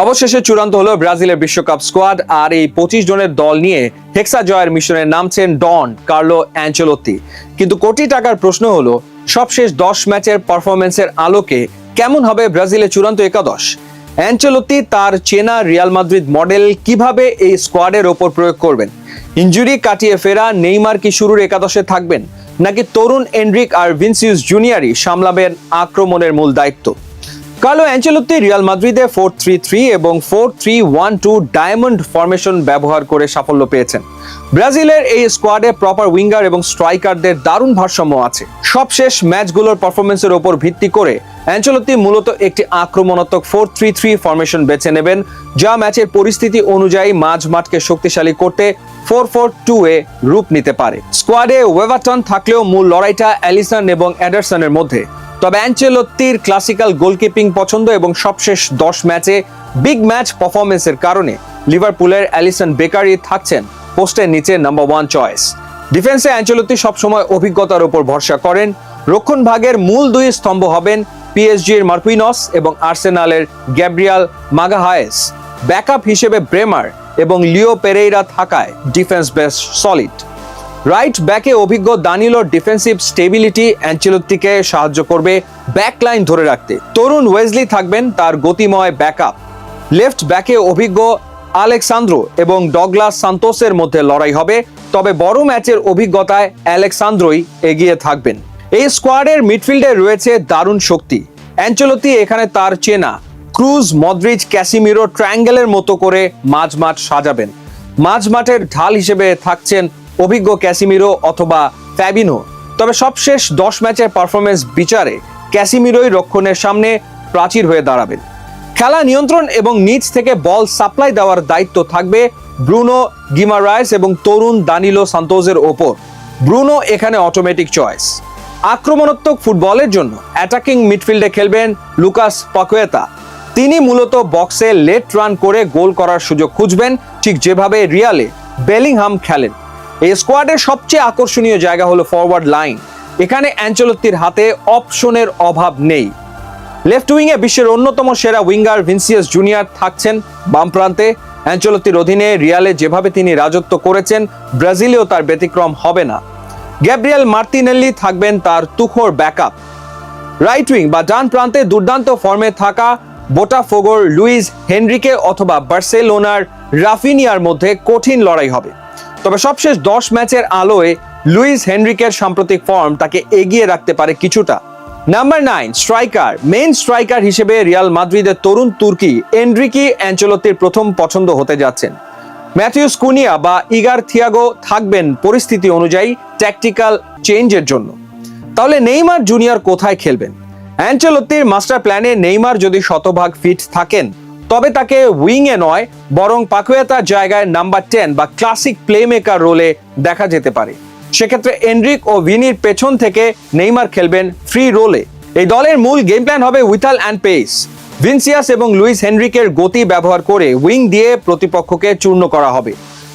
অবশেষে চূড়ান্ত হলো ব্রাজিলের বিশ্বকাপ স্কোয়াড, আর এই 25 জনের দল নিয়ে হেক্সা জয়ের মিশনে নামছেন ডন কার্লো অ্যানচেলোত্তি। কিন্তু কোটি টাকার প্রশ্ন হলো, সবশেষ 10 ম্যাচের পারফরমেন্সের আলোকে কেমন হবে ব্রাজিলের চূড়ান্ত একাদশ? অ্যানচেলোত্তি তার চেনা রিয়াল মাদ্রিদ মডেল কিভাবে এই স্কোয়াডের ওপর প্রয়োগ করবেন? ইনজুরি কাটিয়ে ফেরা নেইমার কি শুরুর একাদশে থাকবেন, নাকি তরুণ এনরিক আর ভিনিসিয়াস জুনিয়রই সামলাবেন আক্রমণের মূল দায়িত্ব? কার্লো অ্যানচেলোত্তি রিয়াল মাদ্রিদে 4-3-3 এবং 4-3-1-2 ডায়মন্ড ফরমেশন ব্যবহার করে সাফল্য পেয়েছেন। ব্রাজিলের এই স্কোয়াডে প্রপার উইঙ্গার এবং স্ট্রাইকারদের দারুণ ভারসাম্য আছে। সবশেষ ম্যাচগুলোর পারফরমেন্সের ওপর ভিত্তি করে অ্যানচেলোত্তি মূলত একটি আক্রমণাত্মক 4-3-3 ফরমেশন বেছে নেবেন, যা ম্যাচের পরিস্থিতি অনুযায়ী মাঝ মাঠকে শক্তিশালী করতে 4-4-2-এ রূপ নিতে পারে। স্কোয়াডে ওয়েভারটন থাকলেও মূল লড়াইটা অ্যালিসন এবং এডারসনের মধ্যে। তবে অ্যানচেলোত্তির ক্লাসিক্যাল গোলকিপিং পছন্দ এবং সবশেষ 10 ম্যাচে বিগ ম্যাচ পারফরমেন্সের কারণে লিভারপুলের অ্যালিসন বেকারি থাকছেন পোস্টের নিচে নাম্বার 1 চয়েস। ডিফেন্সে অ্যানচেলোত্তি সবসময় অভিজ্ঞতার উপর ভরসা করেন। রক্ষণ ভাগের মূল 2 স্তম্ভ হবেন পিএসজির মার্কুইনস এবং আর্সেনালের গ্যাব্রিয়াল মাগাহায়েস। ব্যাকআপ হিসেবে ব্রেমার এবং লিও পেরেইরা থাকায় ডিফেন্স বেশ সলিড। রাইট ব্যাকে অভিজ্ঞ দানিলোর ডিফেন্সিভ স্টেবিলিটি অ্যানচেলোত্তিকে সাহায্য করবে ব্যাকলাইন ধরে রাখতে। তরুণ ওয়েজলি থাকবেন তার গতিময় ব্যাকআপ। লেফট ব্যাকে অভিজ্ঞ আলেক্সান্দ্রো এবং ডগলাস সান্তোসের মধ্যে লড়াই হবে, তবে বড় ম্যাচের অভিজ্ঞতায় আলেক্সান্দ্রোই এগিয়ে থাকবেন। এই স্কোয়াডের মিডফিল্ডে রয়েছে দারুণ শক্তি। অ্যানচেলোত্তি এখানে তার চেনা ক্রুজ, মদ্রিচ, ক্যাসিমিরো ট্রায়াঙ্গেলের মতো করে মাঝমাঠ সাজাবেন। মাঝমাঠের ঢাল হিসেবে থাকছেন অভিজ্ঞ ক্যাসিমিরো অথবা ফ্যাবিনো। তবে সবশেষ 10 ম্যাচের পারফরমেন্স বিচারে ক্যাসিমিরোই রক্ষণের সামনে প্রাচীর হয়ে দাঁড়াবেন। খেলা নিয়ন্ত্রণ এবং নিচ থেকে বল সাপ্লাই দেওয়ার দায়িত্ব থাকবে ব্রুনো গিমারায়েস এবং তরুণ দানিলো সান্তোসের ওপর। ব্রুনো এখানে অটোমেটিক চয়েস। আক্রমণাত্মক ফুটবলের জন্য অ্যাটাকিং মিডফিল্ডে খেলবেন লুকাস পাকুয়েতা। তিনি মূলত বক্সে লেট রান করে গোল করার সুযোগ খুঁজবেন, ঠিক যেভাবে রিয়ালে বেলিংহাম খেলেন। এই স্কোয়াডের সবচেয়ে আকর্ষণীয় জায়গা হলো ফরওয়ার্ড লাইন। এখানে অ্যানচেলোত্তির হাতে অপশনের অভাব নেই। লেফট উইংয়ে বিশ্বের অন্যতম সেরা উইঙ্গার ভিনিসিয়াস জুনিয়র থাকছেন বাম প্রান্তে। অ্যানচেলোত্তির অধীনে রিয়ালে যেভাবে তিনি রাজত্ব করেছেন, ব্রাজিলেও তার ব্যতিক্রম হবে না। গ্যাব্রিয়েল মার্তিনেল্লি থাকবেন তার তুখোড় ব্যাকআপ। রাইট উইং বা ডান প্রান্তে দুর্দান্ত ফর্মে থাকা বোটাফোগোর লুইস হেনরিকে অথবা বার্সেলোনার রাফিনিয়ার মধ্যে কঠিন লড়াই হবে। তবে সবশেষ 10 ম্যাচের আলোয় লুইস হেনরিকের সাম্প্রতিক ফর্ম তাকে এগিয়ে রাখতে পারে কিছুটা। Number 9 striker. মেইন স্ট্রাইকার হিসেবে রিয়াল মাদ্রিদের তরুণ তুর্কি এনরিকি অ্যানচেলোত্তির প্রথম পছন্দ হতে যাচ্ছেন। ম্যাথিউস কুনিয়া বা ইগার থিয়াগো থাকবেন পরিস্থিতি অনুযায়ী ট্যাকটিক্যাল চেঞ্জের জন্য। তাহলে নেইমার জুনিয়র কোথায় খেলবেন? অ্যানচেলোত্তির মাস্টার প্ল্যানে নেইমার যদি শতভাগ ফিট থাকেন, তবে তাকে উইংয়ে নয় বরং পাকুয়েতার জায়গায় নাম্বার 10 বা ক্লাসিক প্লেমেকার রোলে দেখা যেতে পারে। সেক্ষেত্রে এনরিক ও ভিনির পেছন থেকে নেইমার খেলবেন ফ্রি রোলে। এই দলের মূল গেম প্ল্যান হবে উইথাল অ্যান্ড পেস। ভিনিসিয়াস এবং লুইস হেনরিকের গতি ব্যবহার করে উইং দিয়ে প্রতিপক্ষকে চূর্ণ করা হবে।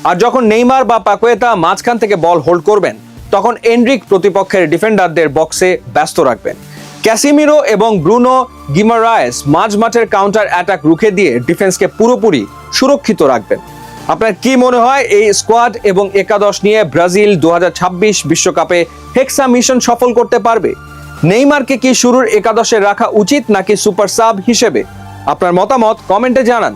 আর যখন নেইমার বা পাকুয়েতা মাঝখান থেকে বল হোল্ড করবেন, তখন এনরিক প্রতিপক্ষের ডিফেন্ডারদের বক্সে ব্যস্ত রাখবেন। ক্যাসিমিরো এবং ব্রুনো গিমারায়েস মাঝ মাঠের কাউন্টার অ্যাটাক রুখে দিয়ে ডিফেন্সকে পুরোপুরি সুরক্ষিত রাখবেন। আপনার কি মনে হয় এই স্কোয়াড এবং একাদশ নিয়ে ব্রাজিল 2026 বিশ্বকাপে হেক্সা মিশন সফল করতে পারবে? নেইমারকে কি শুরুর একাদশে রাখা উচিত নাকি সুপার সাব হিসেবে? আপনার মতামত কমেন্টে জানান।